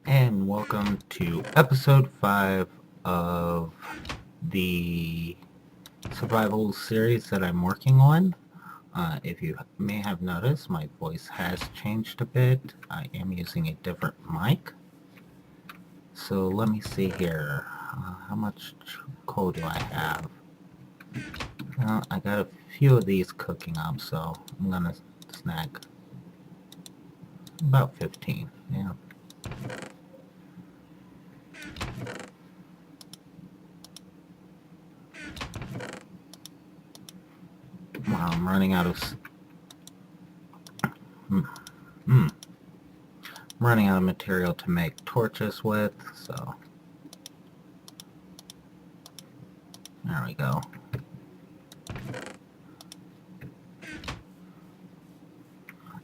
And welcome to episode 5 of the survival series that I'm working on. If you may have noticed, my voice has changed a bit. I am using a different mic. So let me see here. How much coal do I have? I got a few of these cooking up, so I'm gonna snag about 15. Yeah. Wow, I'm running out of... Hmm. I'm running out of material to make torches with, so... There we go.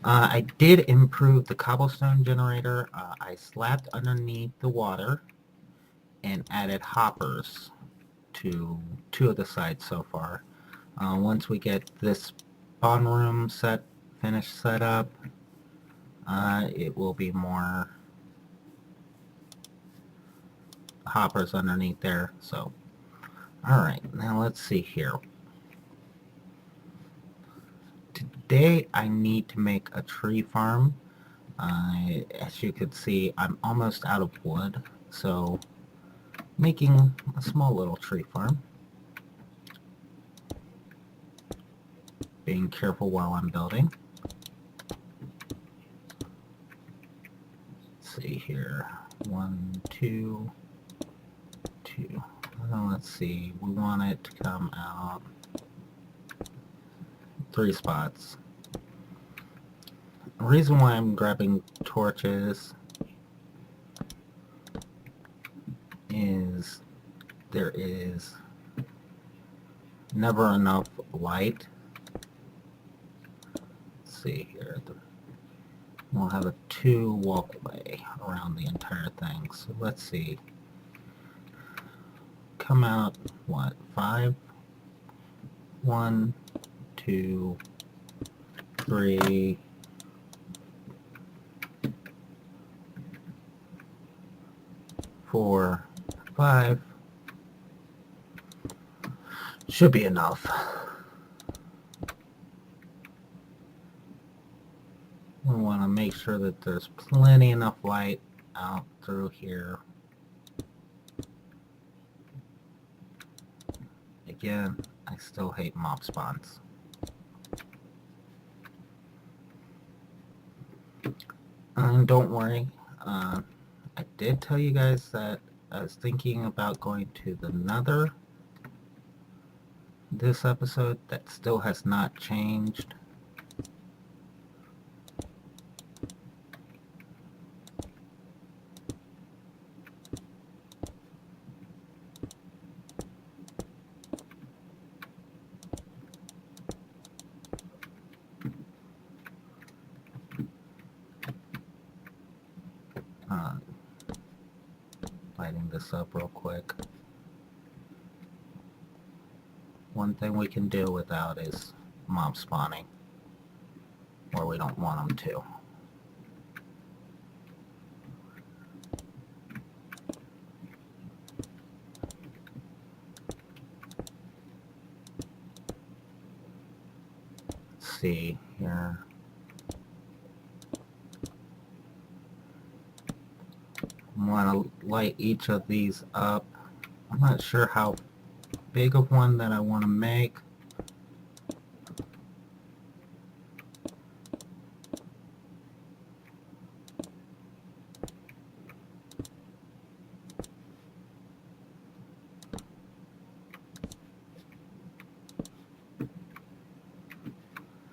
I did improve the cobblestone generator. I slapped underneath the water and added hoppers to 2 of the sides so far. Once we get this spawn room finished set up, it will be more hoppers underneath there. So, alright, now let's see here. Today I need to make a tree farm. As you can see, I'm almost out of wood, so making a small little tree farm. Being careful while I'm building. Let's see here. 1, 2, 2. Let's see. We want it to come out 3 spots. The reason why I'm grabbing torches is there is never enough light. Let's see here. We'll have a 2 walkway around the entire thing. So let's see. Come out, what, 5? 1, 2, 3, 4, 5. Should be enough. We want to make sure that there's plenty enough light out through here. Again, I still hate mob spawns. Don't worry. I did tell you guys that I was thinking about going to the Nether this episode. That still has not changed. Lighting this up real quick. One thing we can do without is mob spawning, or we don't want them to. Let's see here. I want to light each of these up. I'm not sure how big of one that I want to make.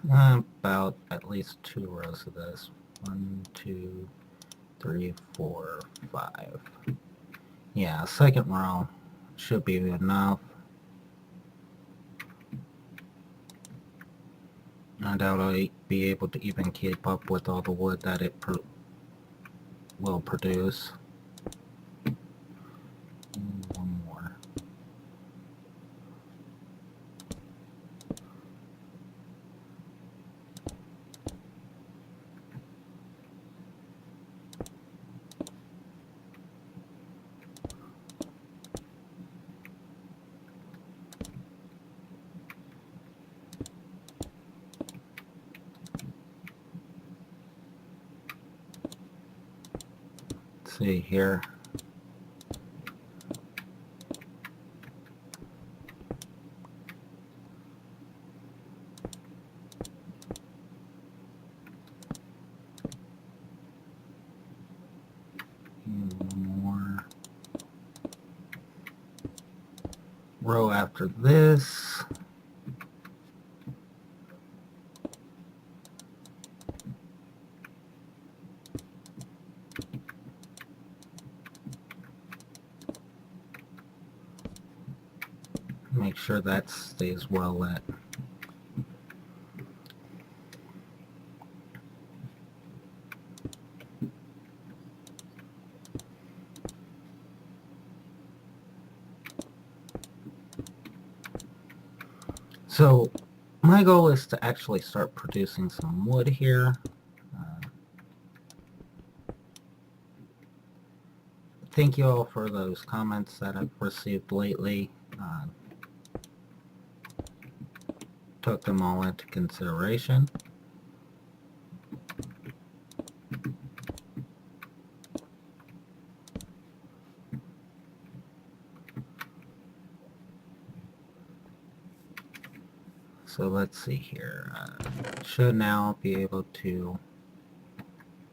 About at least 2 rows of this. 1, 2, 3, 4, 5. Yeah, second row should be enough. I doubt I'll be able to even keep up with all the wood that it will produce. One more. see here. And one more row after this. Make sure that stays well lit. So my goal is to actually start producing some wood here. Thank you all for those comments that I've received lately. Took them all into consideration. So let's see here. Should now be able to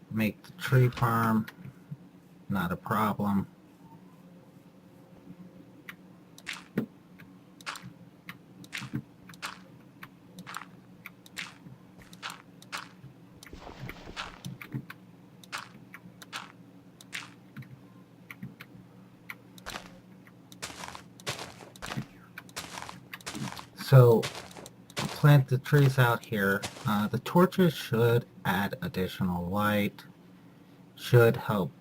make the tree farm. Not a problem. So plant the trees out here. The torches should add additional light. Should help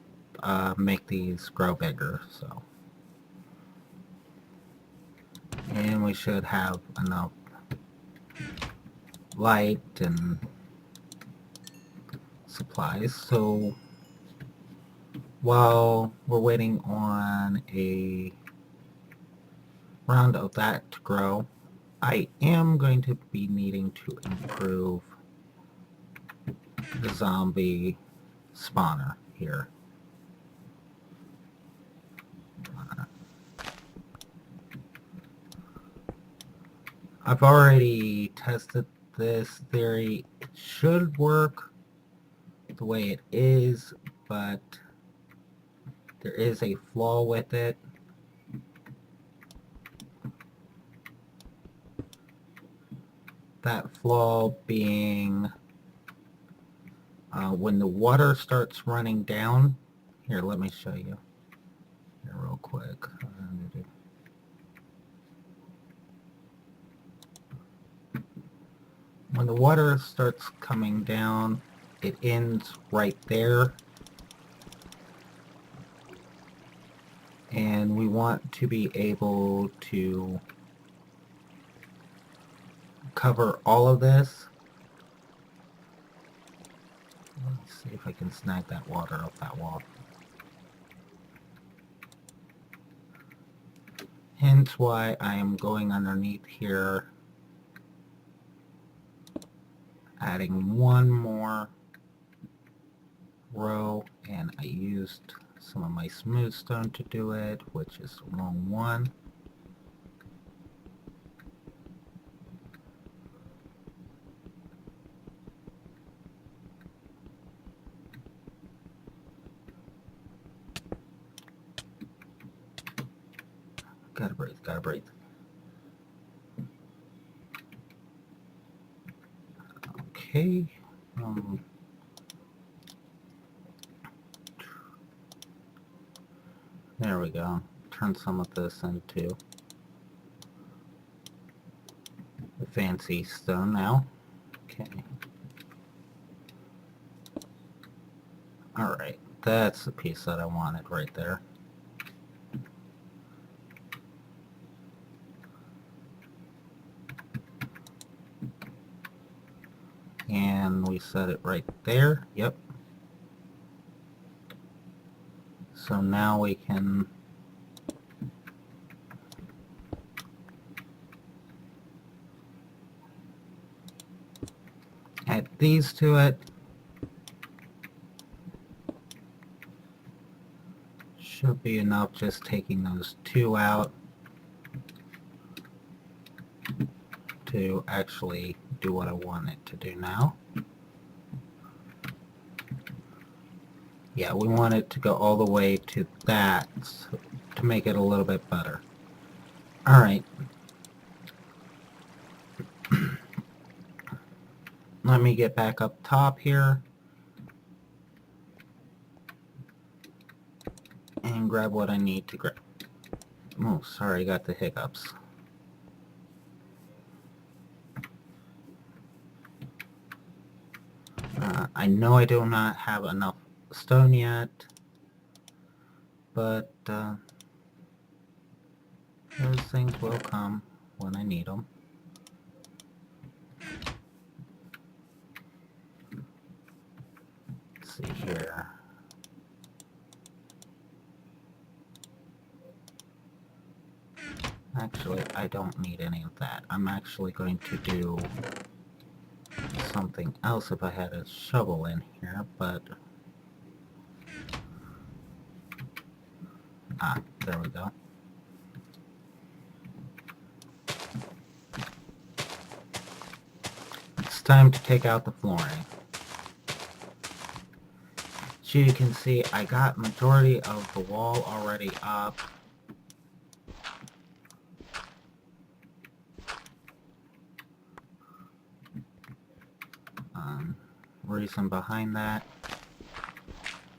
make these grow bigger. So, and we should have enough light and supplies. So while we're waiting on a round of that to grow, I am going to be needing to improve the zombie spawner here. I've already tested this theory. It should work the way it is, but there is a flaw with it. That flaw being when the water starts running down. Here, let me show you here real quick. When the water starts coming down, it ends right there. And we want to be able to cover all of this. Let's see if I can snag that water off that wall. Hence why I am going underneath here, adding one more row, and I used some of my smooth stone to do it, which is the wrong one. Gotta breathe, gotta breathe. Okay. There we go. Turn some of this into the fancy stone now. Okay. Alright, that's the piece that I wanted right there. And we set it right there. Yep. So now we can add these to it. should be enough just taking those two out to actually do what I want it to do now. Yeah, we want it to go all the way to that to make it a little bit better. Alright. Let me get back up top here and grab what I need to grab. Oh, sorry, I got the hiccups. I know I do not have enough stone yet, but those things will come when I need them. Let's see here. Actually, I don't need any of that. I'm actually going to do something else if I had a shovel in here, but... Ah, there we go. It's time to take out the flooring. As you can see, I got majority of the wall already up. Reason behind that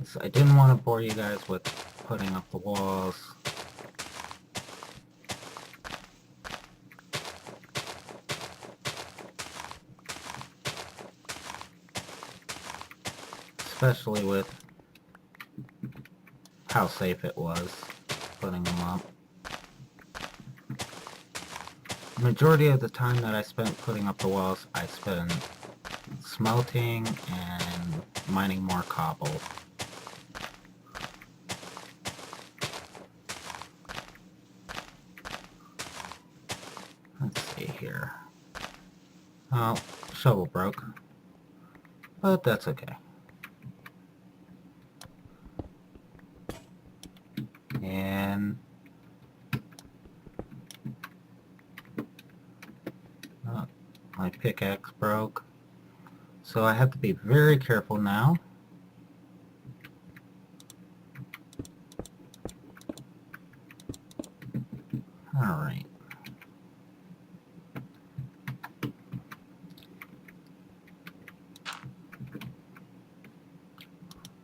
is I didn't want to bore you guys with putting up the walls. Especially with how safe it was putting them up. Majority of the time that I spent putting up the walls, I spent smelting and mining more cobble. Let's see here. Oh, shovel broke. But that's okay. And my pickaxe broke. So I have to be very careful now. Alright.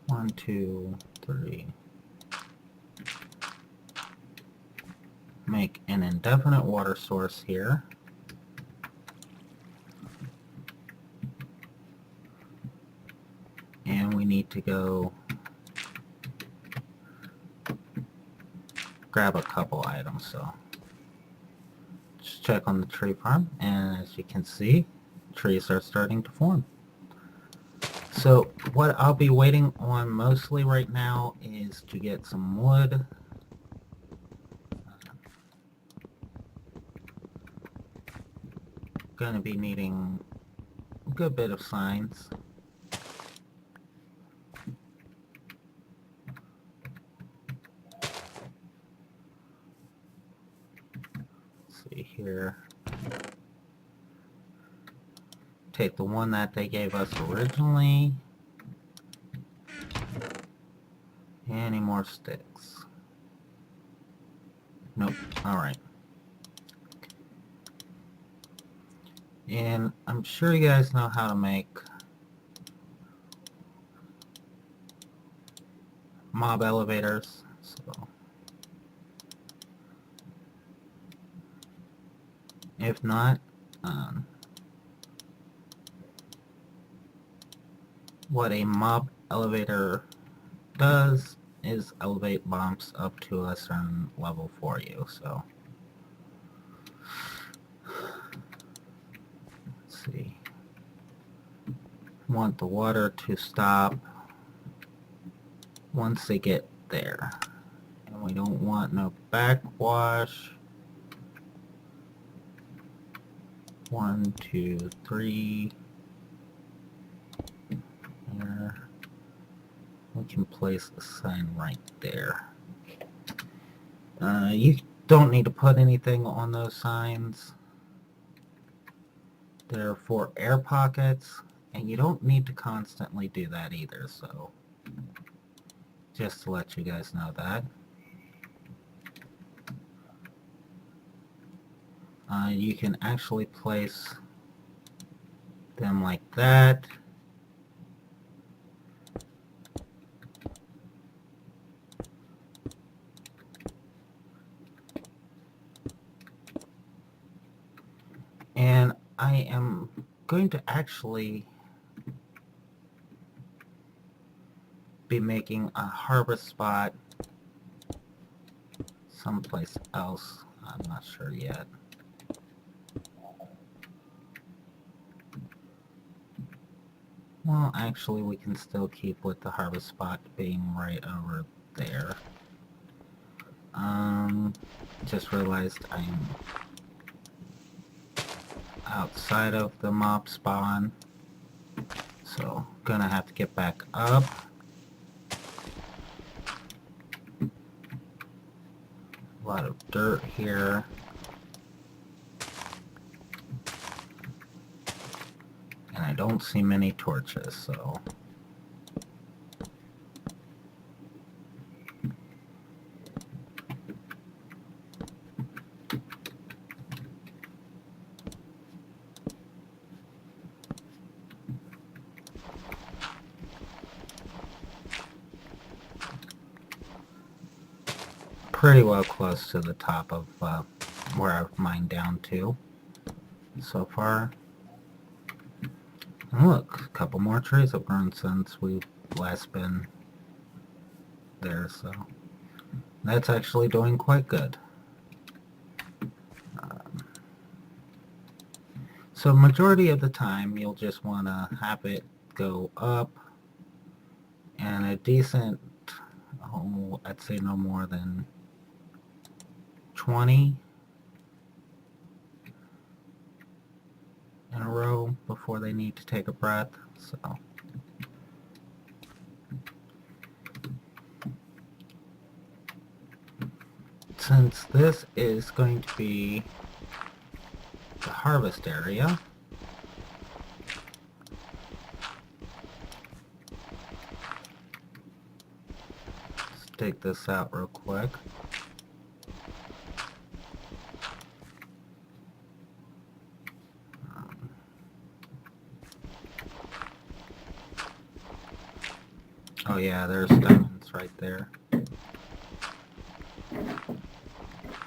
One, two, three. Make an indefinite water source here. And we need to go grab a couple items, so just check on the tree farm, and as you can see, trees are starting to form. So what I'll be waiting on mostly right now is to get some wood. Gonna be needing a good bit of signs. Here, take the one that they gave us originally. Any more sticks? Nope. Alright. And I'm sure you guys know how to make mob elevators, so if not, what a mob elevator does is elevate bombs up to a certain level for you, so let's see. Want the water to stop once they get there, and we don't want no backwash. 1, 2, 3. There. We can place a sign right there. You don't need to put anything on those signs. They're for air pockets, and you don't need to constantly do that either, so just to let you guys know that. You can actually place them like that. And I am going to actually be making a harvest spot someplace else. I'm not sure yet. Well, actually, we can still keep with the harvest spot being right over there. Just realized I'm outside of the mob spawn, so gonna have to get back up. A lot of dirt here. And I don't see many torches, so pretty well close to the top of where I've mined down to so far. And look, a couple more trees have grown since we've last been there, so that's actually doing quite good. So majority of the time you'll just want to have it go up and a decent, I'd say no more than 20 in a row before they need to take a breath. So since this is going to be the harvest area, let's take this out real quick. Oh yeah, there's diamonds right there.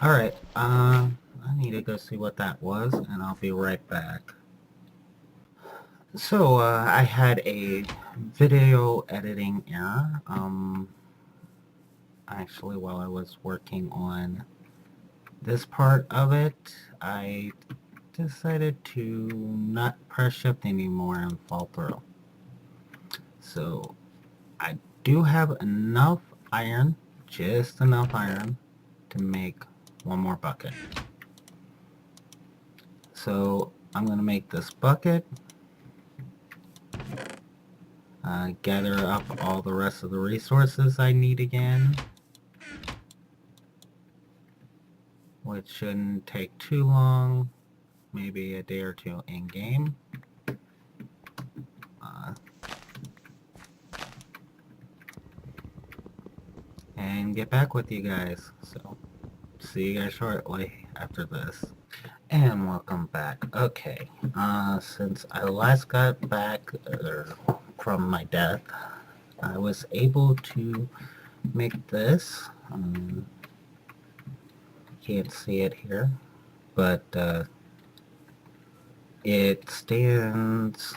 Alright, I need to go see what that was, and I'll be right back. So, I had a video editing error, actually while I was working on this part of it, I decided to not press shift anymore and fall through. So, I do have enough iron, just enough iron, to make one more bucket. So I'm going to make this bucket, gather up all the rest of the resources I need again, which shouldn't take too long, maybe a day or two in game. And get back with you guys. So see you guys shortly after this. And welcome back. Okay, since I last got back from my death, I was able to make this. Can't see it here, but it stands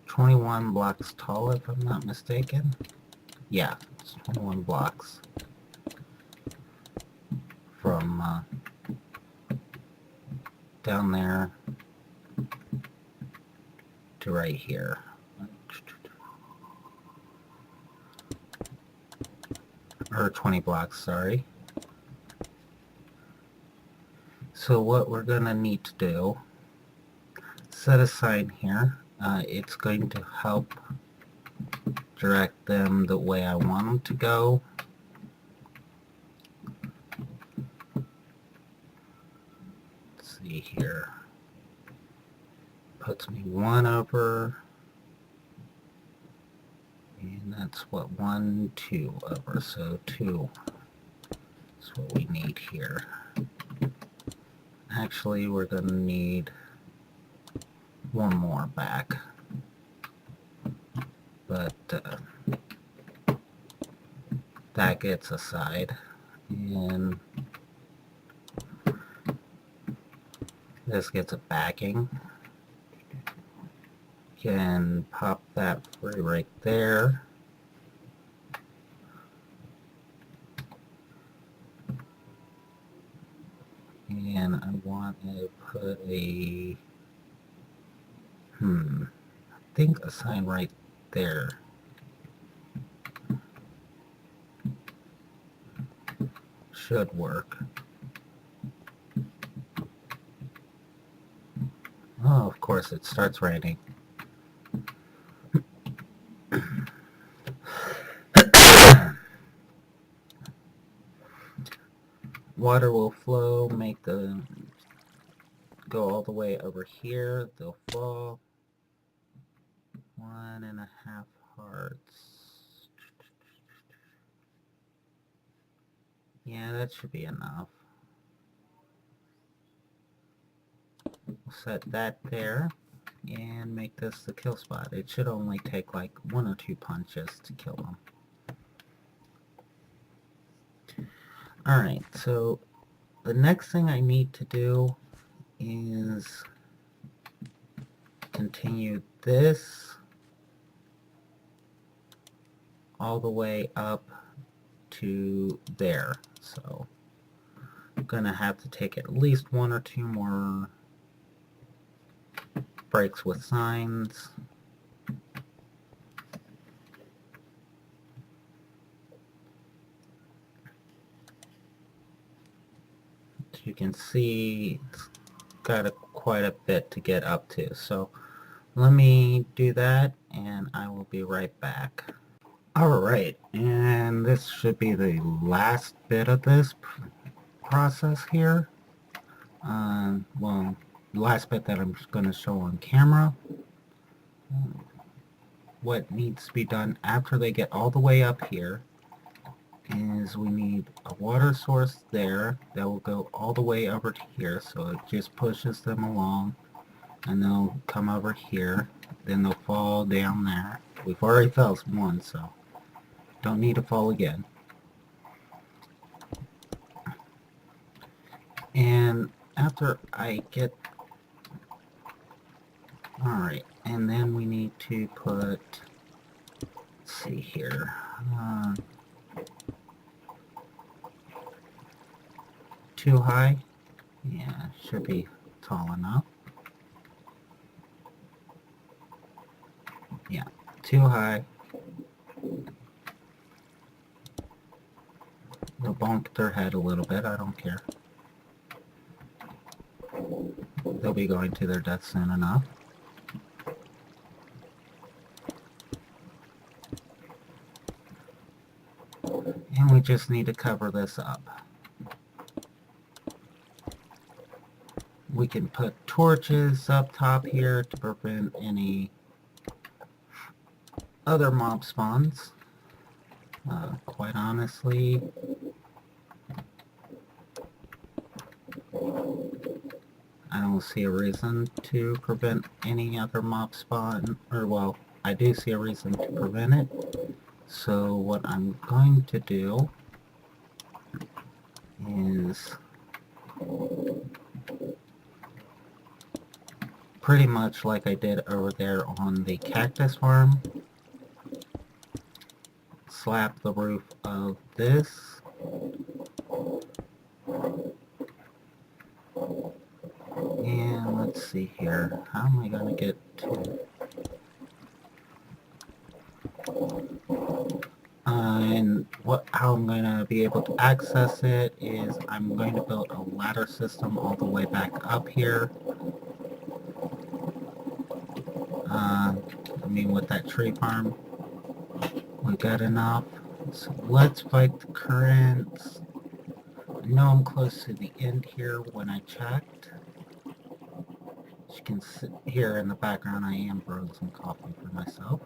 21 blocks tall, if I'm not mistaken. Yeah, it's 21 blocks from down there to right here. Or 20 blocks, sorry. So what we're going to need to do, set a sign here. It's going to help direct them the way I want them to go. see here. Puts me 1 over, and that's what, 1, 2 over, so 2 is what we need here. Actually, we're going to need 1 more back, but that gets aside, and this gets a backing. Can pop that free right there. And I want to put a, I think a sign right there. Should work. Oh, of course, it starts raining. Water will flow, make them go all the way over here. They'll fall. 1.5 hearts. Yeah, that should be enough. We'll set that there and make this the kill spot. It should only take like 1 or 2 punches to kill them. Alright, so the next thing I need to do is continue this all the way up to there. So I'm gonna have to take at least 1 or 2 more breaks with signs. As you can see, it's got quite a bit to get up to. So let me do that and I will be right back. Alright, and this should be the last bit of this process here. Well, the last bit that I'm going to show on camera. What needs to be done after they get all the way up here is we need a water source there that will go all the way over to here, so it just pushes them along, and they'll come over here, then they'll fall down there. We've already fell one, so don't need to fall again. And after I get, alright, and then we need to put, let's see here, too high? Yeah, should be tall enough. Yeah, too high. They'll bonk their head a little bit, I don't care. They'll be going to their death soon enough. And we just need to cover this up. We can put torches up top here to prevent any other mob spawns. Quite honestly, I don't see a reason to prevent any other mob spawn, or well, I do see a reason to prevent it. So what I'm going to do is pretty much like I did over there on the cactus farm. Slap the roof of this. And let's see here. How am I going to get to... and how I'm going to be able to access it is I'm going to build a ladder system all the way back up here. I mean, with that tree farm, we got enough. So let's fight the currents. I know I'm close to the end here when I checked. can hear in the background, I am brewing some coffee for myself.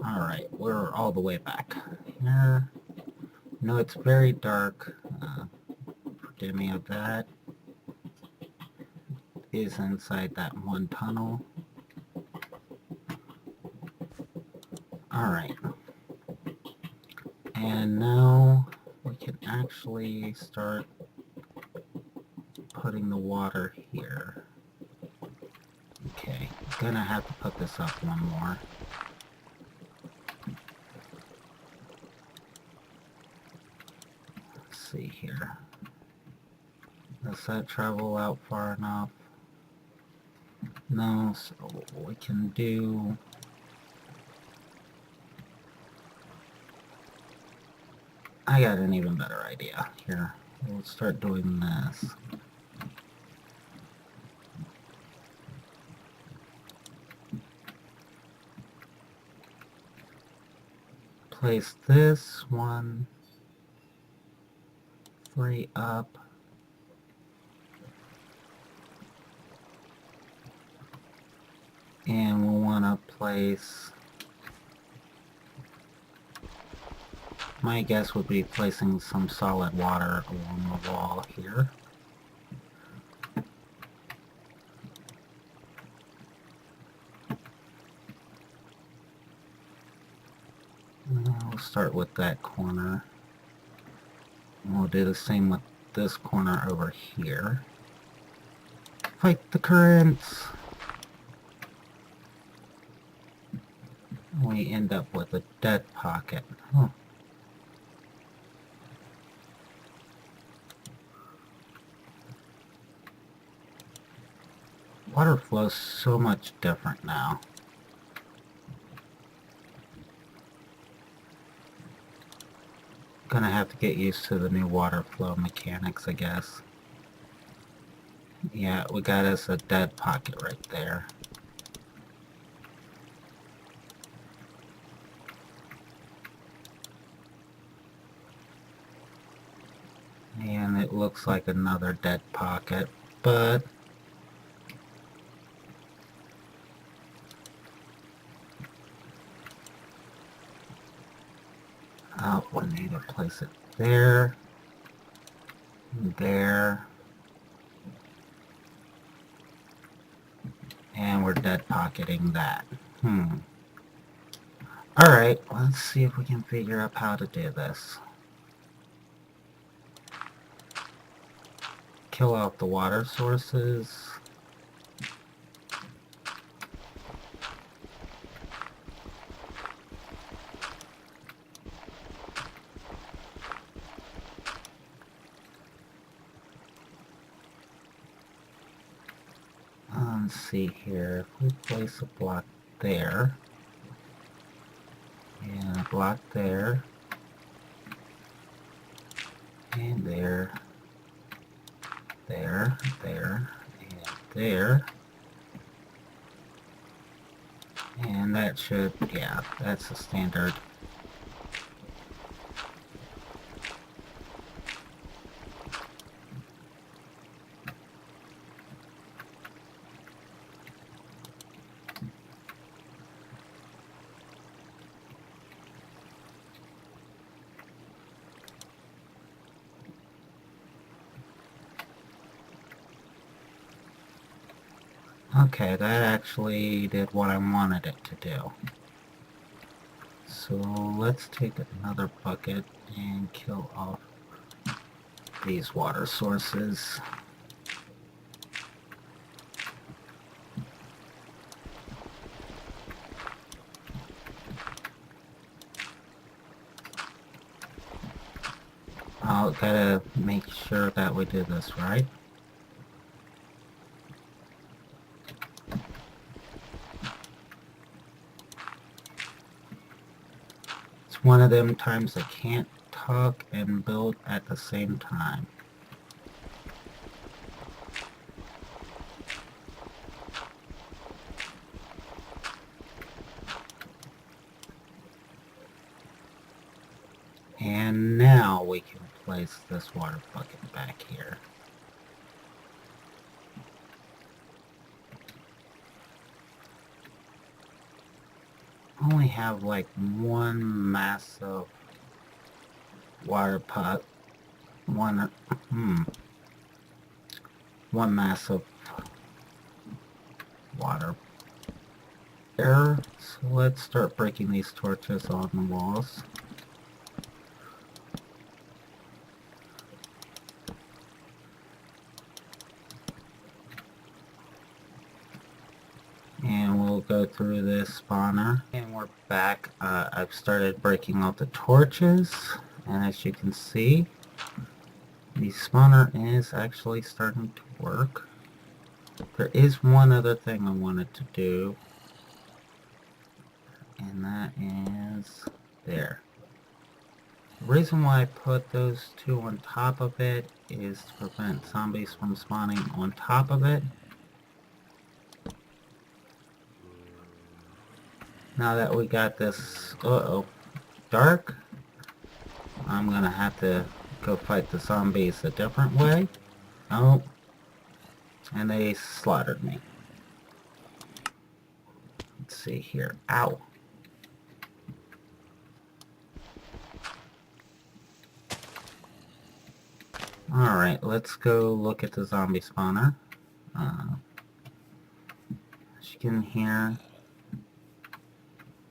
Alright, we're all the way back here. No, it's very dark. Forgive me of that. Is inside that one tunnel. Alright. And now we can actually start putting the water here. Okay, gonna have to put this up one more. Let's see here. Does that travel out far enough? No, so we can do... I got an even better idea here. We'll start doing this. Place this one 3 up. And we'll want to place... My guess would be placing some solid water along the wall here. We'll start with that corner. And we'll do the same with this corner over here. Fight the currents! We end up with a dead pocket. Huh. Water flows so much different now. Gonna have to get used to the new water flow mechanics, I guess. Yeah, we got us a dead pocket right there. And it looks like another dead pocket, but we need to place it there, there, and we're dead pocketing that. Alright, let's see if we can figure out how to do this. Kill off the water sources. Let's see here, if we place a block there, and a block there, and there, there, there, and there, and that should, yeah, that's a standard. Okay, that actually did what I wanted it to do. So let's take another bucket and kill off these water sources. I'll gotta make sure that we do this right. One of them times I can't talk and build at the same time. And now we can place this water bucket back here. I only have like one massive water pot, one massive water error. So let's start breaking these torches on the walls. And we'll go through this spawner. And we're back. I've started breaking out the torches. And as you can see, the spawner is actually starting to work. There is one other thing I wanted to do. And that is there. The reason why I put those two on top of it is to prevent zombies from spawning on top of it. Now that we got this, dark, I'm gonna have to go fight the zombies a different way. Oh, and they slaughtered me. Let's see here. Ow. Alright, let's go look at the zombie spawner. As you can hear,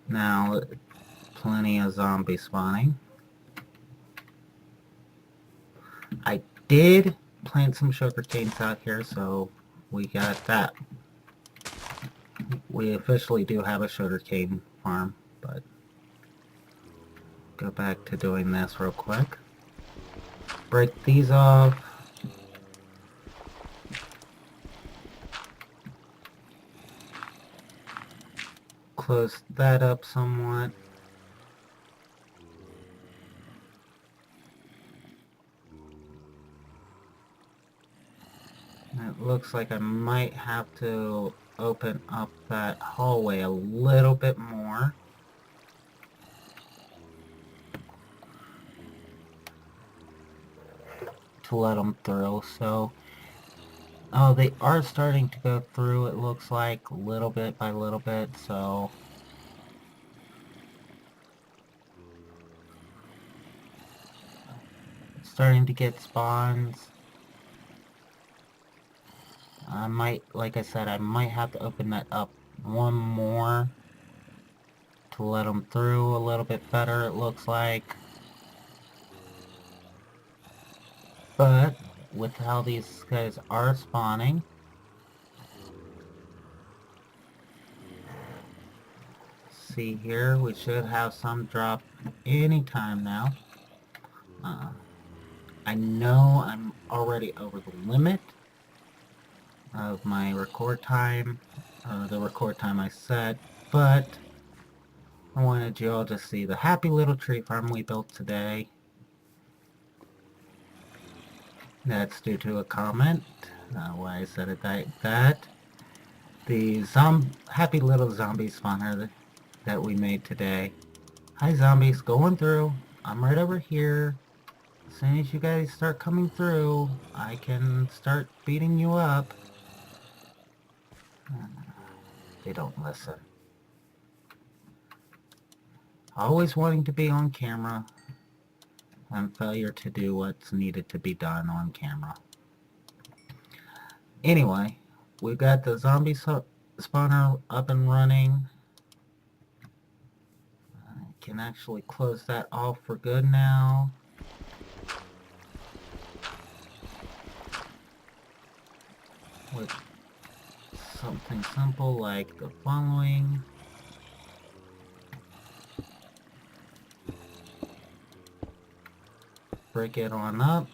now plenty of zombie spawning. I did plant some sugarcanes out here, so we got that. We officially do have a sugarcane farm, but go back to doing this real quick. Break these off. Close that up somewhat. It looks like I might have to open up that hallway a little bit more. To let them through, so... Oh, they are starting to go through, it looks like, little bit by little bit, so... Starting to get spawns. I might, like I said, I might have to open that up one more to let them through a little bit better, it looks like. But with how these guys are spawning, see here, we should have some drop anytime now. I know I'm already over the limit of my record time, the record time I set, but I wanted you all to see the happy little tree farm we built today. That's due to a comment, why I said it like that. The happy little zombie spawner that we made today. Hi zombies, going through. I'm right over here. As soon as you guys start coming through, I can start beating you up. They don't listen. Always wanting to be on camera and failure to do what's needed to be done on camera. Anyway, we've got the zombie spawner up and running. I can actually close that off for good now. With something simple like the following. Break it on up.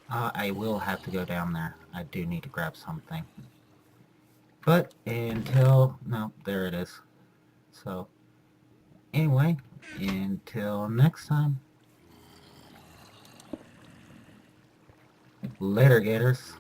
I will have to go down there. I do need to grab something. But until... no, there it is. So, anyway, until next time. Later, gators.